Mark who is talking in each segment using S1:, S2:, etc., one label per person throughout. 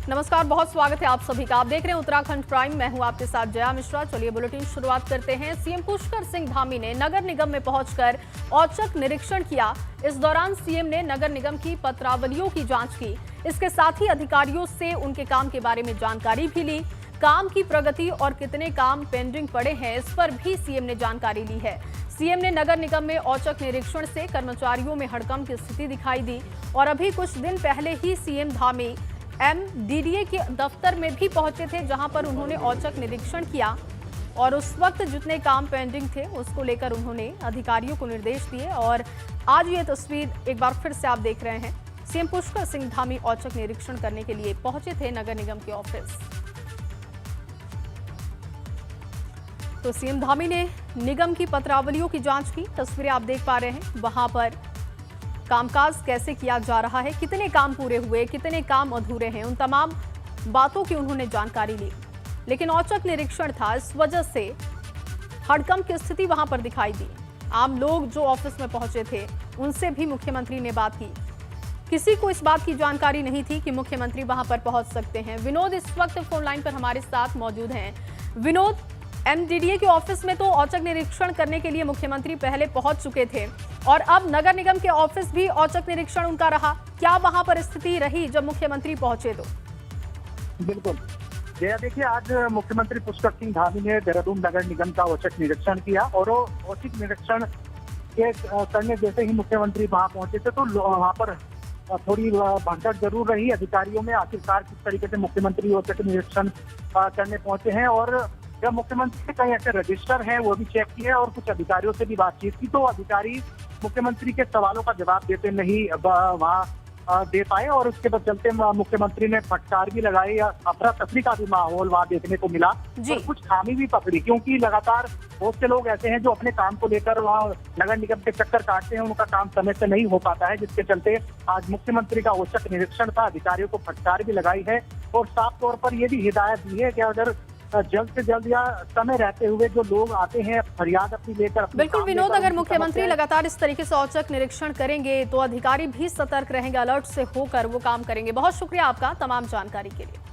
S1: नमस्कार, बहुत स्वागत है आप सभी का। आप देख रहे हैं उत्तराखंड प्राइम। मैं हूं आपके साथ जया मिश्रा। चलिए बुलेटिन शुरुआत करते हैं। सीएम पुष्कर सिंह धामी ने नगर निगम में पहुंचकर औचक निरीक्षण किया। इस दौरान सीएम ने नगर निगम की पत्रावलियों की जांच की। इसके साथ ही अधिकारियों से उनके काम के बारे में जानकारी भी ली। काम की प्रगति और कितने काम पेंडिंग पड़े हैं, इस पर भी सीएम ने जानकारी ली है। सीएम ने नगर निगम में औचक निरीक्षण से कर्मचारियों में हड़कंप की स्थिति दिखाई दी और अभी कुछ दिन पहले ही सीएम धामी MDDA के दफ्तर में भी पहुंचे थे, जहां पर उन्होंने औचक निरीक्षण किया और उस वक्त जितने काम पेंडिंग थे उसको लेकर उन्होंने अधिकारियों को निर्देश दिए। और आज ये तस्वीर एक बार फिर से आप देख रहे हैं। सीएम पुष्कर सिंह धामी औचक निरीक्षण करने के लिए पहुंचे थे नगर निगम के ऑफिस। तो सीएम धामी ने निगम की पत्रावलियों की जांच की। तस्वीरें आप देख पा रहे हैं। वहां पर कामकाज कैसे किया जा रहा है, कितने काम पूरे हुए, कितने काम अधूरे हैं, उन तमाम बातों की उन्होंने जानकारी ली। लेकिन औचक निरीक्षण था, इस वजह से हड़कंप की स्थिति वहां पर दिखाई दी। आम लोग जो ऑफिस में पहुंचे थे उनसे भी मुख्यमंत्री ने बात की। किसी को इस बात की जानकारी नहीं थी कि मुख्यमंत्री वहां पर पहुंच सकते हैं। विनोद इस वक्त फोन लाइन पर हमारे साथ मौजूद हैं। विनोद, MDDA के ऑफिस में तो औचक निरीक्षण करने के लिए मुख्यमंत्री पहले पहुंच चुके थे और अब नगर निगम के ऑफिस भी औचक निरीक्षण उनका रहा। क्या वहां पर स्थिति रही जब मुख्यमंत्री पहुंचे? तो
S2: बिल्कुल जया, देखिए आज मुख्यमंत्री पुष्कर सिंह धामी ने देहरादून नगर निगम का औचक निरीक्षण किया और औचक निरीक्षण के करने जैसे ही मुख्यमंत्री वहां पहुंचे थे तो वहां पर थोड़ी भगदड़ जरूर रही अधिकारियों में। आखिरकार किस तरीके से मुख्यमंत्री औचक निरीक्षण करने पहुंचे हैं और जब मुख्यमंत्री के कई ऐसे रजिस्टर हैं वो भी चेक किए और कुछ अधिकारियों से भी बातचीत की तो अधिकारी मुख्यमंत्री के सवालों का जवाब देते नहीं वहाँ दे पाए और उसके बाद चलते मुख्यमंत्री ने फटकार भी लगाई। अफरा तफरी का भी माहौल वहाँ देखने को मिला और कुछ खामी भी पकड़ी, क्योंकि लगातार बहुत से लोग ऐसे हैं जो अपने काम को लेकर वहाँ नगर निगम के चक्कर काटते हैं, उनका काम समय से नहीं हो पाता है, जिसके चलते आज मुख्यमंत्री का औचक निरीक्षण था। अधिकारियों को फटकार भी लगाई है और साफ तौर पर ये भी हिदायत दी है कि अगर जल्द से जल्द या समय रहते हुए जो लोग आते हैं फरियाद अपनी लेकर।
S1: बिल्कुल विनोद, अगर मुख्यमंत्री लगातार इस तरीके से औचक निरीक्षण करेंगे तो अधिकारी भी सतर्क रहेंगे, अलर्ट से होकर वो काम करेंगे। बहुत शुक्रिया आपका तमाम जानकारी के लिए।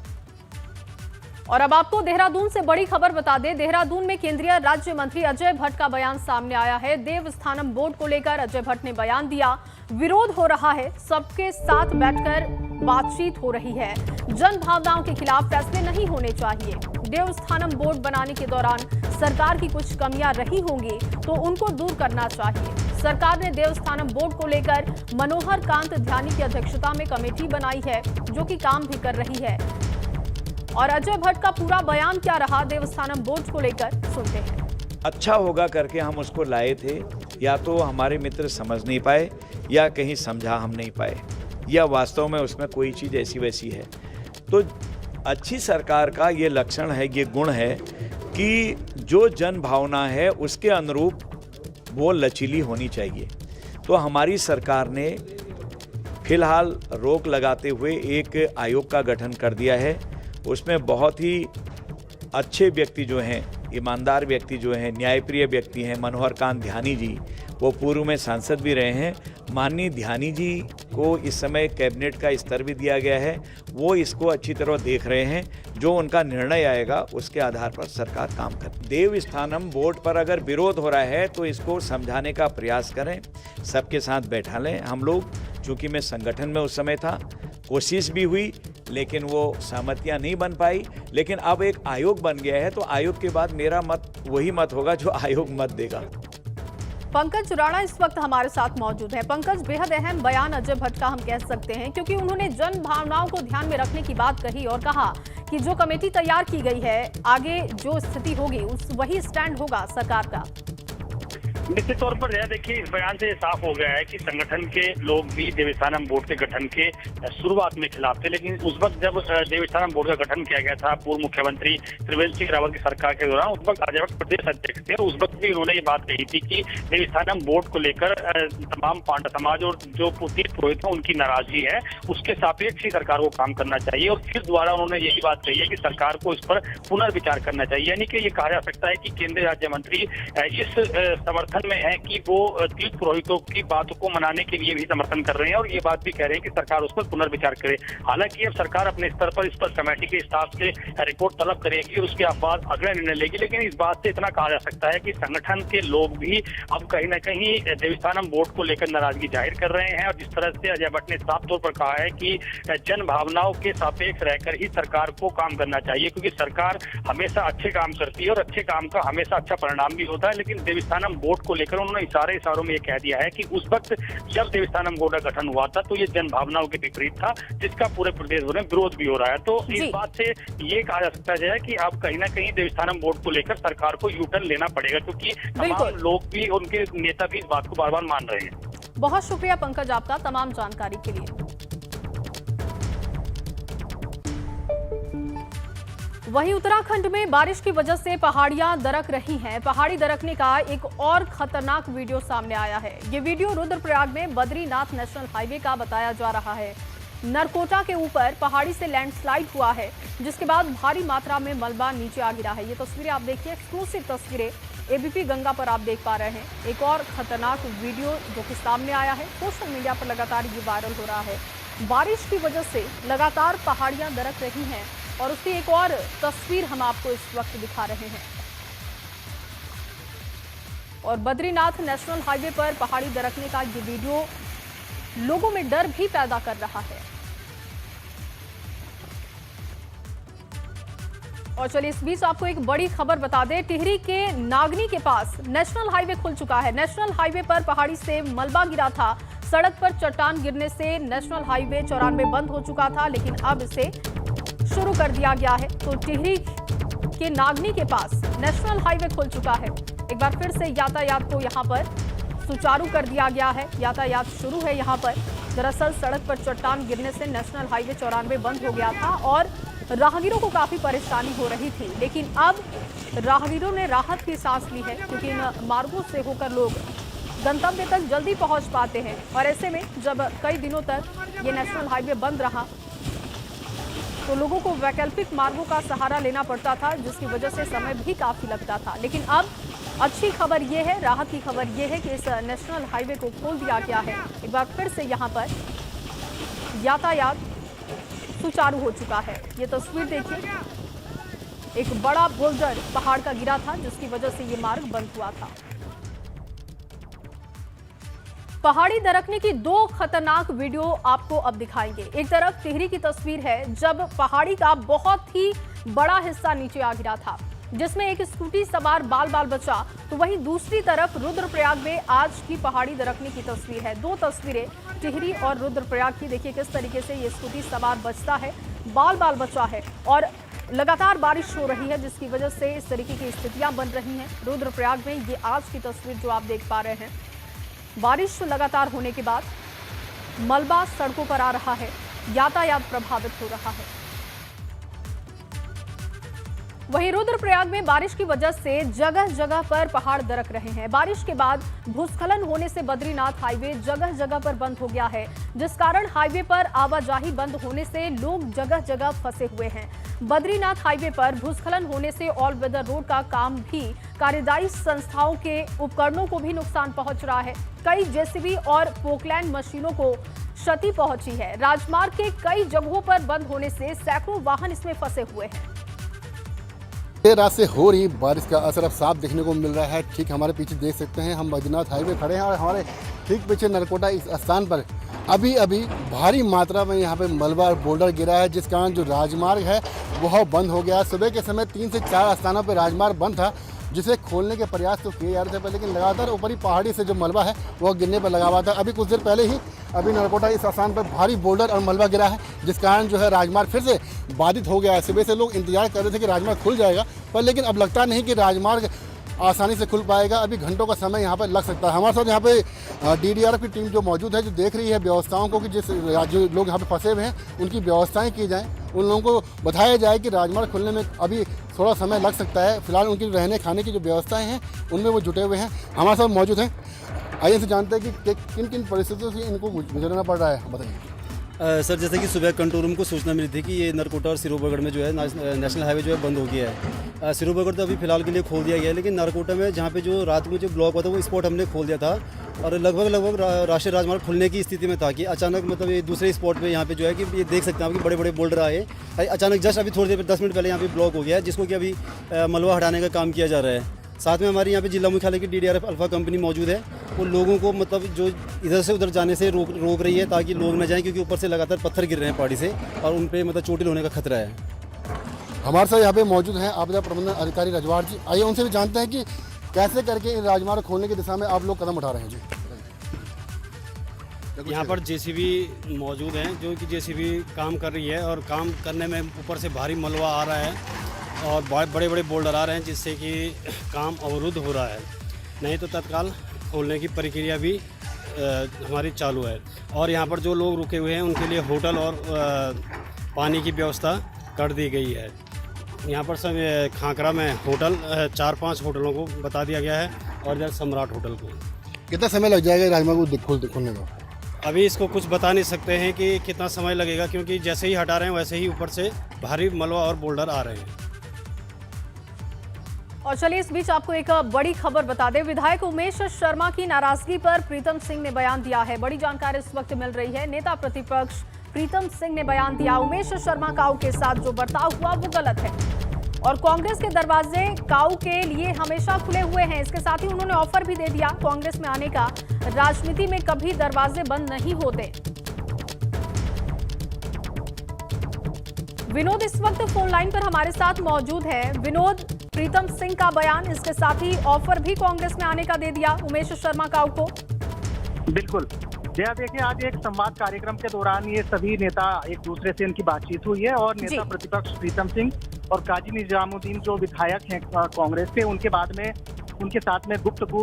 S1: और अब आपको देहरादून से बड़ी खबर बता दें। देहरादून में केंद्रीय राज्य मंत्री अजय भट्ट का बयान सामने आया है। देवस्थानम बोर्ड को लेकर अजय भट्ट ने बयान दिया। विरोध हो रहा है, सबके साथ बैठकर बातचीत हो रही है। जन भावनाओं के खिलाफ फैसले नहीं होने चाहिए। देवस्थानम बोर्ड बनाने के दौरान सरकार की कुछ कमियां रही होंगी तो उनको दूर करना चाहिए। सरकार ने देवस्थानम बोर्ड को लेकर मनोहर कांत ध्यानी की अध्यक्षता में कमेटी बनाई है जो कि काम भी कर रही है। और अजय भट्ट का पूरा बयान क्या रहा देवस्थानम बोर्ड को लेकर, सुनते हैं।
S3: अच्छा होगा करके हम उसको लाए थे, या तो हमारे मित्र समझ नहीं पाए या कहीं समझा हम नहीं पाए, या वास्तव में उसमें कोई चीज़ ऐसी वैसी है। तो अच्छी सरकार का ये लक्षण है, ये गुण है कि जो जन भावना है उसके अनुरूप वो लचीली होनी चाहिए। तो हमारी सरकार ने फिलहाल रोक लगाते हुए एक आयोग का गठन कर दिया है। उसमें बहुत ही अच्छे व्यक्ति जो हैं, ईमानदार व्यक्ति जो हैं, न्यायप्रिय व्यक्ति हैं, मनोहर कांत ध्यानी जी, वो पूर्व में सांसद भी रहे हैं। माननीय ध्यानी जी को इस समय कैबिनेट का स्तर भी दिया गया है, वो इसको अच्छी तरह देख रहे हैं। जो उनका निर्णय आएगा उसके आधार पर सरकार काम करे। देवस्थानम बोर्ड पर अगर विरोध हो रहा है तो इसको समझाने का प्रयास करें, सबके साथ बैठा लें। हम लोग, चूँकि मैं संगठन में उस समय था, कोशिश भी हुई लेकिन वो सहमतियां नहीं बन पाई। लेकिन अब एक आयोग बन गया है तो आयोग के बाद मेरा मत वही मत होगा जो आयोग मत देगा।
S1: पंकज राणा इस वक्त हमारे साथ मौजूद है। पंकज, बेहद अहम बयान अजय भट्ट का हम कह सकते हैं, क्योंकि उन्होंने जन भावनाओं को ध्यान में रखने की बात कही और कहा कि जो कमेटी तैयार की गई है, आगे जो स्थिति होगी उस वही स्टैंड होगा सरकार का।
S4: निश्चित तौर पर यह देखिए, इस बयान से साफ हो गया है कि संगठन के लोग भी देवस्थानम बोर्ड के गठन के शुरुआत में खिलाफ थे, लेकिन उस वक्त जब देवस्थानम बोर्ड का गठन किया गया था पूर्व मुख्यमंत्री त्रिवेंद्र सिंह रावत की सरकार के दौरान, उस वक्त अजय भट्ट प्रदेश अध्यक्ष थे। उस वक्त भी उन्होंने ये बात कही थी कि देवस्थानम बोर्ड को लेकर तमाम पांडा समाज और जो तीर्थ पुरोहित हैं उनकी नाराजगी है, उसके सापेक्ष ही सरकार को काम करना चाहिए। और फिर दोबारा उन्होंने यही बात कही है कि सरकार को इस पर पुनर्विचार करना चाहिए। यानी कि ये कहा जा सकता है कि केंद्रीय राज्य मंत्री इस समर्थन समर्थन में है कि वो तीर्थ पुरोहितों की बातों को मनाने के लिए भी समर्थन कर रहे हैं और ये बात भी कह रहे हैं कि सरकार उस पर पुनर्विचार करे। हालांकि अब सरकार अपने स्तर पर इस पर कमेटी के स्टाफ से रिपोर्ट तलब करेगी और उसके बाद अगला निर्णय लेगी। लेकिन इस बात से इतना कहा जा सकता है कि संगठन के लोग भी अब कहीं न कहीं देवस्थानम बोर्ड को लेकर नाराजगी जाहिर कर रहे हैं और जिस तरह से अजय भट्ट ने साफ तौर पर कहा है कि जन भावनाओं के सापेक्ष रहकर ही सरकार को काम करना चाहिए, क्योंकि सरकार हमेशा अच्छे काम करती है और अच्छे काम का हमेशा अच्छा परिणाम भी होता है। लेकिन देवस्थानम बोर्ड को लेकर उन्होंने इशारों में ये कह दिया है कि उस वक्त जब देवस्थानम बोर्ड का गठन हुआ था तो ये जन भावनाओं के विपरीत था, जिसका पूरे प्रदेश भर में विरोध भी हो रहा है। तो इस बात से ये कहा जा सकता है कि अब कहीं ना कहीं देवस्थानम बोर्ड को लेकर सरकार को यू टर्न लेना पड़ेगा, क्योंकि तमाम लोग भी उनके नेता भी इस बात को बार बार मान रहे हैं।
S1: बहुत शुक्रिया पंकज आपका तमाम जानकारी के लिए। वहीं उत्तराखंड में बारिश की वजह से पहाड़ियां दरक रही हैं। पहाड़ी दरकने का एक और खतरनाक वीडियो सामने आया है। ये वीडियो रुद्रप्रयाग में बद्रीनाथ नेशनल हाईवे का बताया जा रहा है। नरकोटा के ऊपर पहाड़ी से लैंडस्लाइड हुआ है, जिसके बाद भारी मात्रा में मलबा नीचे आ गिरा है। ये तस्वीरें आप देखिए, एक्सक्लूसिव तस्वीरें एबीपी गंगा पर आप देख पा रहे हैं। एक और खतरनाक वीडियो जो कि सामने आया है, सोशल मीडिया पर लगातार ये वायरल हो रहा है। बारिश की वजह से लगातार पहाड़ियां दरक रही हैं और उसकी एक और तस्वीर हम आपको इस वक्त दिखा रहे हैं। और बद्रीनाथ नेशनल हाईवे पर पहाड़ी दरकने का ये वीडियो लोगों में डर भी पैदा कर रहा है। और चलिए इस बीच आपको एक बड़ी खबर बता दें, टिहरी के नागनी के पास नेशनल हाईवे खुल चुका है। नेशनल हाईवे पर पहाड़ी से मलबा गिरा था। सड़क पर चट्टान गिरने से नेशनल हाईवे 94 बंद हो चुका था, लेकिन अब इसे शुरू कर दिया गया है। तो टिहरी के नागनी के पास नेशनल हाईवे खुल चुका है। एक बार फिर से यातायात को यहां पर सुचारू कर दिया गया है। यातायात शुरू है यहां पर। दरअसल सड़क पर चट्टान गिरने से नेशनल हाईवे 94 बंद हो गया था और राहगीरों को काफी परेशानी हो रही थी, लेकिन अब राहगीरों ने राहत की सांस ली है, क्योंकि इन मार्गों से होकर लोग गंतव्य तक जल्दी पहुंच पाते हैं। और ऐसे में जब कई दिनों तक ये नेशनल हाईवे बंद रहा तो लोगों को वैकल्पिक मार्गों का सहारा लेना पड़ता था, जिसकी वजह से समय भी काफी लगता था। लेकिन अब अच्छी खबर ये है, राहत की खबर ये है कि इस नेशनल हाईवे को खोल दिया गया है। एक बार फिर से यहाँ पर यातायात सुचारू हो चुका है। ये तस्वीर देखिए, एक बड़ा बोल्डर पहाड़ का गिरा था, जिसकी वजह से ये मार्ग बंद हुआ था। पहाड़ी दरकने की दो खतरनाक वीडियो आपको अब दिखाएंगे। एक तरफ टिहरी की तस्वीर है, जब पहाड़ी का बहुत ही बड़ा हिस्सा नीचे आ गिरा था, जिसमें एक स्कूटी सवार बाल बचा। तो वहीं दूसरी तरफ रुद्रप्रयाग में आज की पहाड़ी दरकने की तस्वीर है। दो तस्वीरें टिहरी और रुद्रप्रयाग की। देखिए किस तरीके से ये स्कूटी सवार बचता है, बाल बचा है और लगातार बारिश हो रही है, जिसकी वजह से इस तरीके की स्थितियां बन रही हैं रुद्रप्रयाग में। ये आज की तस्वीर जो आप देख पा रहे हैं। बारिश लगातार होने के बाद मलबा सड़कों पर आ रहा है, यातायात प्रभावित हो रहा है। वहीं रुद्रप्रयाग में बारिश की वजह से जगह जगह पर पहाड़ दरक रहे हैं। बारिश के बाद भूस्खलन होने से बद्रीनाथ हाईवे जगह जगह पर बंद हो गया है, जिस कारण हाईवे पर आवाजाही बंद होने से लोग जगह जगह फंसे हुए हैं। बद्रीनाथ हाईवे पर भूस्खलन होने से ऑल वेदर रोड का काम भी कार्यदायी संस्थाओं के उपकरणों को भी नुकसान पहुंच रहा है। कई जेसीबी और पोकलैंड मशीनों को क्षति पहुंची है। राजमार्ग के कई जगहों पर बंद होने से सैकड़ों वाहन इसमें फंसे हुए हैं।
S5: देर रात से हो रही बारिश का असर अब साफ देखने को मिल रहा है। ठीक हमारे पीछे देख सकते हैं, हम बद्रीनाथ हाईवे खड़े हैं और हमारे ठीक पीछे नरकोटा इस स्थान पर अभी भारी मात्रा में यहाँ पे मलबा और बोल्डर गिरा है, जिस कारण जो राजमार्ग है वह बंद हो गया। सुबह के समय 3 से 4 स्थानों पर राजमार्ग बंद था, जिसे खोलने के प्रयास तो किए जा रहे थे, लेकिन लगातार ऊपरी पहाड़ी से जो मलबा है वह गिरने पर लगा हुआ था। अभी कुछ देर पहले ही नरकोटा इस स्थान पर भारी बोल्डर और मलबा गिरा है, जिस कारण जो है राजमार्ग फिर से बाधित हो गया है। सुबह से लोग इंतजार कर रहे थे कि राजमार्ग खुल जाएगा, पर लेकिन अब लगता नहीं कि राजमार्ग आसानी से खुल पाएगा। अभी घंटों का समय यहाँ पर लग सकता है। हमारे साथ यहाँ पे डीडीआरएफ की टीम जो मौजूद है, जो देख रही है व्यवस्थाओं को कि जो लोग यहाँ पे फंसे हुए हैं उनकी व्यवस्थाएं की जाएं, उन लोगों को बताया जाए कि राजमार्ग खुलने में अभी थोड़ा समय लग सकता है। फिलहाल उनकी रहने खाने की जो व्यवस्थाएं हैं उनमें वो जुटे हुए हैं। हमारे साथ मौजूद हैं, आइए से जानते हैं कि किन किन परिस्थितियों से इनको गुजरना पड़ रहा है, बताइए।
S6: सर जैसे कि सुबह कंट्रोल रूम को सूचना मिली थी कि ये नरकोटा और सिरोबगढ़ में जो है नेशनल हाईवे जो है बंद हो गया है। सिरोबगढ़ तो अभी फिलहाल के लिए खोल दिया गया है, लेकिन नरकोटा में जहाँ पे जो रात में जो ब्लॉक हुआ था वो स्पॉट हमने खोल दिया था और लगभग राष्ट्रीय राजमार्ग खुलने की स्थिति में था कि अचानक मतलब ये दूसरे स्पॉट पे यहाँ पे जो है कि ये देख सकते हैं आप कि बड़े बड़े बोल्डर आए अचानक जस्ट अभी थोड़ी देर 10 मिनट पहले यहाँ पे ब्लॉक हो गया है, जिसको कि अभी मलबा हटाने का काम किया जा रहा है। साथ में हमारे यहाँ पे जिला मुख्यालय की DDRF अल्फा कंपनी मौजूद है, वो लोगों को मतलब जो इधर से उधर जाने से रोक रही है ताकि लोग न जाएं, क्योंकि ऊपर से लगातार पत्थर गिर रहे हैं पहाड़ी से और उन पे मतलब चोटिल होने का खतरा है।
S5: हमारे साथ यहाँ पे मौजूद हैं आपदा प्रबंधन अधिकारी रजवाड़ जी। आइए उनसे भी जानते हैं कि कैसे करके इन राजमार्ग खोलने की दिशा में आप लोग कदम उठा रहे हैं जी।
S7: यहाँ पर JCB मौजूद हैं जो कि JCB काम कर रही है और काम करने में ऊपर से भारी मलबा आ रहा है और बड़े बड़े बोल्डर आ रहे हैं, जिससे कि काम अवरुद्ध हो रहा है। नहीं तो तत्काल खोलने की प्रक्रिया भी हमारी चालू है और यहाँ पर जो लोग रुके हुए हैं उनके लिए होटल और पानी की व्यवस्था कर दी गई है। यहाँ पर सब खाकरा में होटल 4-5 होटलों को बता दिया गया है और इधर सम्राट होटल को।
S5: कितना समय लग जाएगा राजमार्ग को खोलने में?
S7: अभी इसको कुछ बता नहीं सकते हैं कि कितना समय लगेगा, क्योंकि जैसे ही हटा रहे हैं वैसे ही ऊपर से भारी मलबा और बोल्डर आ रहे हैं।
S1: और चलिए इस बीच आपको एक बड़ी खबर बता दें। विधायक उमेश शर्मा की नाराजगी पर प्रीतम सिंह ने बयान दिया है। बड़ी जानकारी इस वक्त मिल रही है। नेता प्रतिपक्ष प्रीतम सिंह ने बयान दिया, उमेश शर्मा काऊ के साथ जो बर्ताव हुआ वो गलत है और कांग्रेस के दरवाजे काऊ के लिए हमेशा खुले हुए हैं। इसके साथ ही उन्होंने ऑफर भी दे दिया कांग्रेस में आने का। राजनीति में कभी दरवाजे बंद नहीं होते। विनोद इस वक्त फोन लाइन पर हमारे साथ मौजूद है। विनोद, प्रीतम सिंह का बयान, इसके साथ ही ऑफर भी कांग्रेस में आने का दे दिया उमेश शर्मा काऊ को।
S2: बिल्कुल जया, देखिए आज एक संवाद कार्यक्रम के दौरान ये सभी नेता एक दूसरे से इनकी बातचीत हुई है और नेता प्रतिपक्ष प्रीतम सिंह और काजी निजामुद्दीन जो विधायक हैं कांग्रेस के, उनके बाद में उनके साथ में गुफ्तगू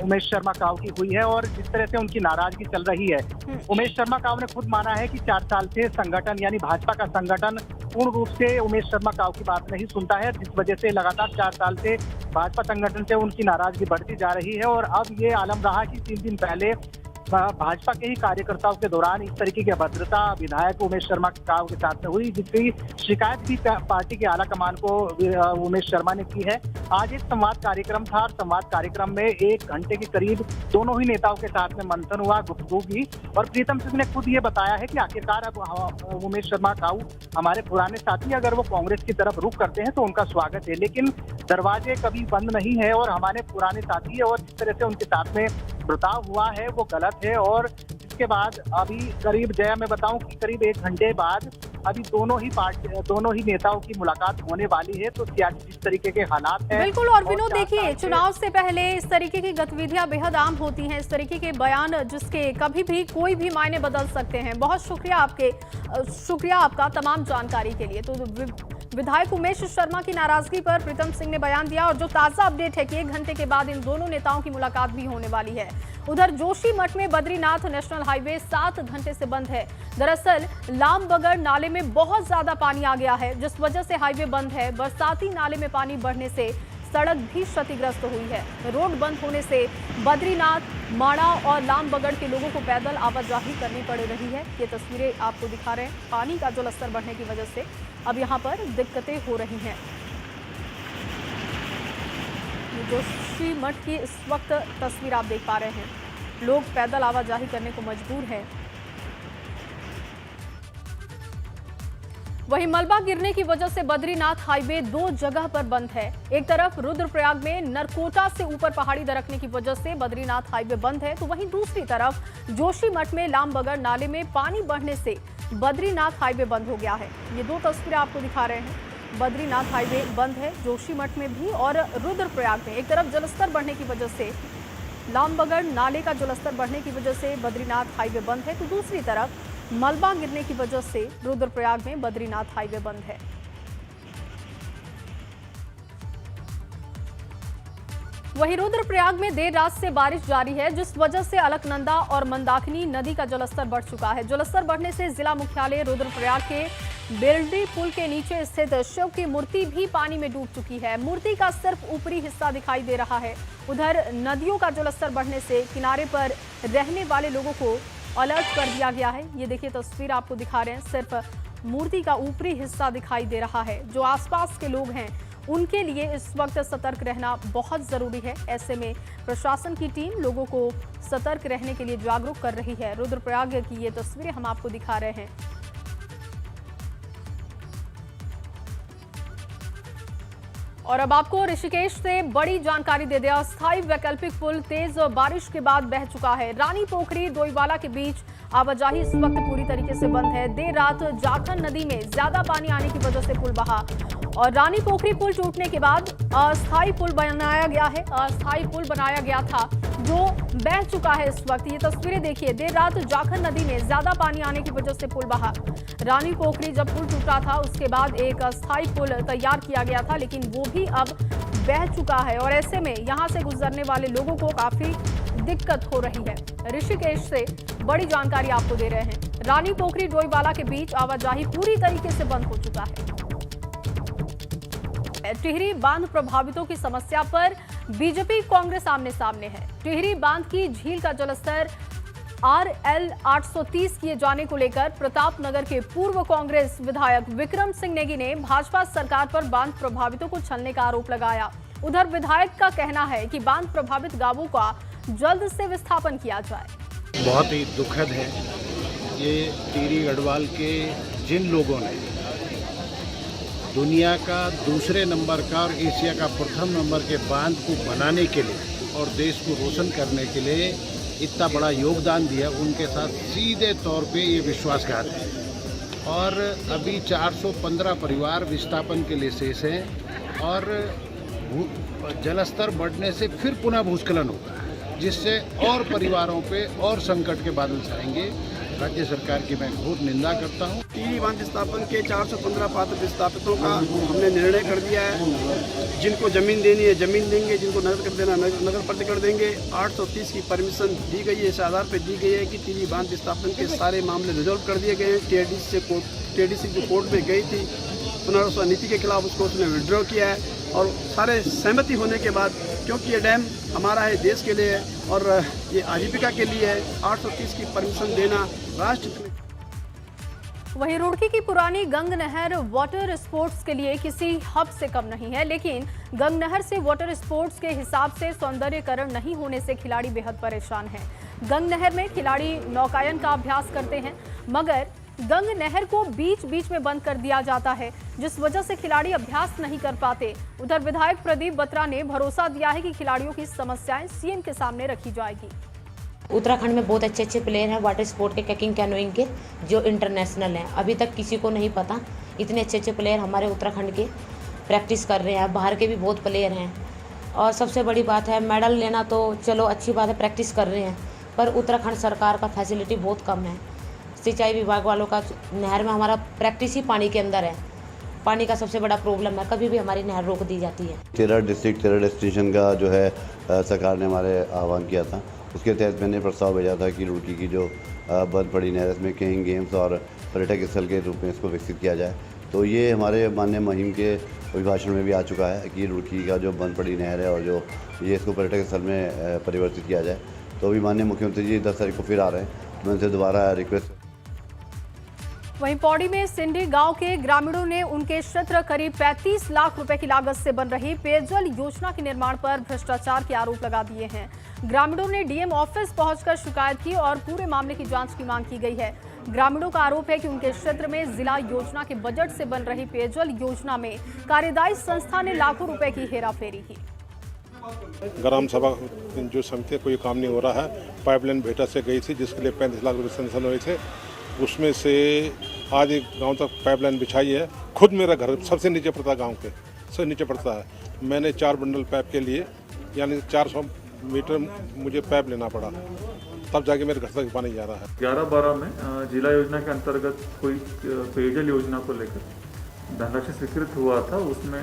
S2: उमेश शर्मा काऊ की हुई है और जिस तरह से उनकी नाराजगी चल रही है। उमेश शर्मा काऊ ने खुद माना है कि 4 साल से संगठन यानी भाजपा का संगठन पूर्ण रूप से उमेश शर्मा काऊ की बात नहीं सुनता है, जिस वजह से लगातार 4 साल से भाजपा संगठन से उनकी नाराजगी बढ़ती जा रही है। और अब ये आलम रहा कि 3 दिन पहले भाजपा के ही कार्यकर्ताओं के दौरान इस तरीके की अभद्रता विधायक उमेश शर्मा काऊ के साथ में हुई, जिसकी शिकायत भी पार्टी के आला कमान को उमेश शर्मा ने की है। आज एक संवाद कार्यक्रम था और संवाद कार्यक्रम में 1 घंटे के करीब दोनों ही नेताओं के साथ में मंथन हुआ, गुफ्तगू की और प्रीतम सिंह ने खुद ये बताया है कि आखिरकार अब उमेश शर्मा काऊ हमारे पुराने साथी, अगर वो कांग्रेस की तरफ रुख करते हैं तो उनका स्वागत है, लेकिन दरवाजे कभी बंद नहीं है और हमारे पुराने साथी है और जिस तरह से उनके साथ में बर्ताव हुआ है वो गलत है। और इसके बाद अभी करीब जया मैं बताऊं कि करीब 1 घंटे बाद अभी दोनों ही नेताओं की मुलाकात होने वाली है। तो सियासी जिस तरीके के हालात हैं
S1: बिल्कुल। और विनोद देखिए, चुनाव से पहले इस तरीके की गतिविधियां बेहद आम होती हैं, इस तरीके के बयान जिसके कभी भी कोई भी मायने बदल सकते हैं। बहुत शुक्रिया आपका तमाम जानकारी के लिए। तो विधायक उमेश शर्मा की नाराजगी पर प्रीतम सिंह ने बयान दिया और जो ताजा अपडेट है कि 1 घंटे के बाद इन दोनों नेताओं की मुलाकात भी होने वाली है। उधर जोशीमठ में बद्रीनाथ नेशनल हाईवे 7 घंटे से बंद है। दरअसल लामबगड़ नाले में बहुत ज्यादा पानी आ गया है, जिस वजह से हाईवे बंद है। बरसाती नाले में पानी बढ़ने से सड़क भी क्षतिग्रस्त हुई है। रोड बंद होने से बद्रीनाथ, माड़ा और लामबगड़ के लोगों को पैदल आवाजाही करनी पड़ रही है। ये तस्वीरें आपको दिखा रहे हैं। पानी का जलस्तर बढ़ने की वजह से अब यहाँ पर दिक्कतें हो रही हैं। जोशीमठ की इस वक्त तस्वीर आप देख पा रहे हैं, लोग पैदल आवाजाही करने को मजबूर हैं। वहीं मलबा गिरने की वजह से बद्रीनाथ हाईवे 2 जगह पर बंद है। एक तरफ रुद्रप्रयाग में नरकोटा से ऊपर पहाड़ी दरकने की वजह से बद्रीनाथ हाईवे बंद है, तो वहीं दूसरी तरफ जोशीमठ में लामबगड़ नाले में पानी बढ़ने से बद्रीनाथ हाईवे बंद हो गया है। ये 2 तस्वीरें आपको दिखा रहे हैं। बद्रीनाथ हाईवे बंद है जोशीमठ में भी और रुद्रप्रयाग में। एक तरफ जलस्तर बढ़ने की वजह से, लामबगड़ नाले का जलस्तर बढ़ने की वजह से बद्रीनाथ हाईवे बंद है, तो दूसरी तरफ मलबा गिरने की वजह से रुद्रप्रयाग में बद्रीनाथ हाईवे बंद है। वहीं रुद्रप्रयाग में देर रात से बारिश जारी है, जिस वजह से अलकनंदा और मंदाकिनी नदी का जलस्तर बढ़ चुका है। जलस्तर बढ़ने से जिला मुख्यालय रुद्रप्रयाग के बेलडी पुल के नीचे स्थित शिव की मूर्ति भी पानी में डूब चुकी है। मूर्ति का सिर्फ ऊपरी हिस्सा दिखाई दे रहा है। उधर नदियों का जलस्तर बढ़ने से किनारे पर रहने वाले लोगों को अलर्ट कर दिया गया है। ये देखिए तस्वीर आपको दिखा रहे हैं, सिर्फ मूर्ति का ऊपरी हिस्सा दिखाई दे रहा है। जो आसपास के लोग हैं उनके लिए इस वक्त सतर्क रहना बहुत जरूरी है। ऐसे में प्रशासन की टीम लोगों को सतर्क रहने के लिए जागरूक कर रही है। रुद्रप्रयाग की ये तस्वीरें हम आपको दिखा रहे हैं। और अब आपको ऋषिकेश से बड़ी जानकारी दे दें। अस्थायी वैकल्पिक पुल तेज बारिश के बाद बह चुका है। रानी पोखरी डोईवाला के बीच आवाजाही इस वक्त पूरी तरीके से बंद है। देर रात जाखन नदी में ज्यादा पानी आने की वजह से पुल बहा और रानी पोखरी पुल टूटने के बाद अस्थायी पुल बनाया गया है। अस्थायी पुल बनाया गया था जो बह चुका है इस वक्त। ये तस्वीरें देखिए, देर रात जाखन नदी में ज्यादा पानी आने की वजह से पुल बहा। रानी पोखरी जब पुल टूटा था उसके बाद एक अस्थायी पुल तैयार किया गया था, लेकिन वो भी अब बह चुका है और ऐसे में यहां से गुजरने वाले लोगों को काफी दिक्कत हो रही है। ऋषिकेश से बड़ी जानकारी आपको दे रहे हैं। रानी पोखरी डोईवाला के बीच आवाजाही पूरी तरीके से बंद हो चुका है। टिहरी बांध प्रभावितों की समस्या पर बीजेपी कांग्रेस आमने सामने है। टिहरी बांध की झील का जलस्तर RL 830 किए जाने को लेकर प्रतापनगर के पूर्व कांग्रेस विधायक विक्रम सिंह नेगी ने भाजपा सरकार पर बांध प्रभावितों को छलने का आरोप लगाया। उधर विधायक का कहना है कि बांध प्रभावित गांवों का जल्द से विस्थापन किया जाए।
S8: बहुत ही दुखद है। ये टिहरी गढ़वाल के जिन लोगों ने दुनिया का दूसरे नंबर का और एशिया का प्रथम नंबर के बांध को बनाने के लिए और देश को रोशन करने के लिए इतना बड़ा योगदान दिया, उनके साथ सीधे तौर पे ये विश्वासघात है। और अभी 415 परिवार विस्थापन के लिए शेष हैं और जलस्तर बढ़ने से फिर पुनः भूस्खलन होगा, जिससे और परिवारों पे और संकट के बादल छाएंगे। राज्य सरकार की मैं घोर निंदा करता हूँ।
S9: टिहरी बांध विस्थापन के 415 पात्र विस्थापितों का हमने निर्णय कर दिया है। जिनको जमीन देनी है जमीन देंगे, जिनको नगर कर देना नगर प्रति कर देंगे। 830 की परमिशन दी गई है। इस आधार पर दी गई है कि टिहरी बांध विस्थापन के सारे मामले रिजॉल्व कर दिए गए हैं। TDC जो कोर्ट में गई थी पुनर्वास नीति के खिलाफ, उसको उसने विड्रॉ किया है और सारे सहमति होने के बाद, क्योंकि ये डैम हमारा है, देश के लिए है और ये आजीविका के लिए है, 830 की परमिशन देना राष्ट्र।
S1: वहीं रुड़की की पुरानी गंग नहर वाटर स्पोर्ट्स के लिए किसी हब से कम नहीं है, लेकिन गंग नहर से वाटर स्पोर्ट्स के हिसाब से सौंदर्यकरण नहीं होने से खिलाड़ी बेहद परेशान हैं। गंग नहर में खिलाड़ी नौकायन का अभ्यास करते हैं, मगर गंग नहर को बीच बीच में बंद कर दिया जाता है, जिस वजह से खिलाड़ी अभ्यास नहीं कर पाते। उधर विधायक प्रदीप बत्रा ने भरोसा दिया है कि खिलाड़ियों की समस्याएं सीएम के सामने रखी जाएगी।
S10: उत्तराखंड में बहुत अच्छे अच्छे प्लेयर हैं वाटर स्पोर्ट के, कैकिंग कैनोइंग के, जो इंटरनेशनल हैं। अभी तक किसी को नहीं पता, इतने अच्छे अच्छे प्लेयर हमारे उत्तराखंड के प्रैक्टिस कर रहे हैं। बाहर के भी बहुत प्लेयर हैं और सबसे बड़ी बात है मेडल लेना तो चलो अच्छी बात है, प्रैक्टिस कर रहे हैं, पर उत्तराखंड सरकार का फैसिलिटी बहुत कम है। सिंचाई विभाग वालों का नहर में हमारा प्रैक्टिस ही पानी के अंदर है। पानी का सबसे बड़ा प्रॉब्लम है, कभी भी हमारी नहर रोक दी जाती है। 13 डिस्ट्रिक्ट 13 डेस्टिनेशन का जो है सरकार ने हमारे आह्वान किया था, उसके तहत मैंने प्रस्ताव भेजा था कि रुड़की की जो बंद पड़ी नहर, इसमें कैकिंग गेम्स और पर्यटक स्थल के रूप में इसको विकसित किया जाए। तो ये हमारे माननीय मुहिम के अभिभाषण में भी आ चुका है कि रुड़की का जो बंद पड़ी नहर है और जो ये इसको पर्यटक स्थल में परिवर्तित किया जाए। तो अभी माननीय मुख्यमंत्री जी 10 तारीख को फिर आ रहे हैं, मैं उनसे दोबारा रिक्वेस्ट।
S1: वहीं पौड़ी में सिंडी गांव के ग्रामीणों ने उनके क्षेत्र करीब 35 लाख रुपए की लागत से बन रही पेयजल योजना के निर्माण पर भ्रष्टाचार के आरोप लगा दिए हैं। ग्रामीणों ने डीएम ऑफिस पहुंचकर शिकायत की और पूरे मामले की जांच की मांग की गई है। ग्रामीणों का आरोप है कि उनके क्षेत्र में जिला योजना के बजट से बन रही पेयजल योजना में कार्यदायी संस्था ने लाखों रुपए की हेराफेरी की।
S11: ग्राम सभा जो समिति कोई काम नहीं हो रहा है। पाइपलाइन भेटा से गई थी जिसके लिए 35 लाख रुपए सैंक्शन हुए थे, उसमें से आज एक गांव तक पाइपलाइन बिछाई है। खुद मेरा घर सबसे नीचे पड़ता है, गांव के सबसे नीचे पड़ता है। मैंने 4 बंडल पाइप के लिए यानी 400 मीटर मुझे पाइप लेना पड़ा, तब जाके मेरे घर तक पानी जा रहा है।
S12: 11-12 में जिला योजना के अंतर्गत कोई पेयजल योजना को लेकर धनराशि स्वीकृत हुआ था। उसमें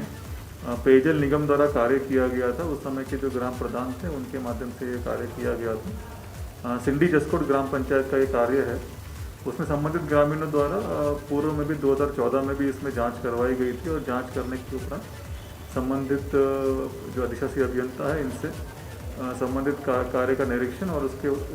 S12: पेयजल निगम द्वारा कार्य किया गया था। उस समय के जो ग्राम प्रधान थे उनके माध्यम से ये कार्य किया गया था। सिंडी जसकोट ग्राम पंचायत का ये कार्य है। उसमें संबंधित ग्रामीणों द्वारा पूर्व में भी 2014 में भी इसमें जांच करवाई गई थी और जांच करने के उपरांत संबंधित जो अधिशासी अभियंता है इनसे संबंधित कार्य का निरीक्षण और उसके ऊपर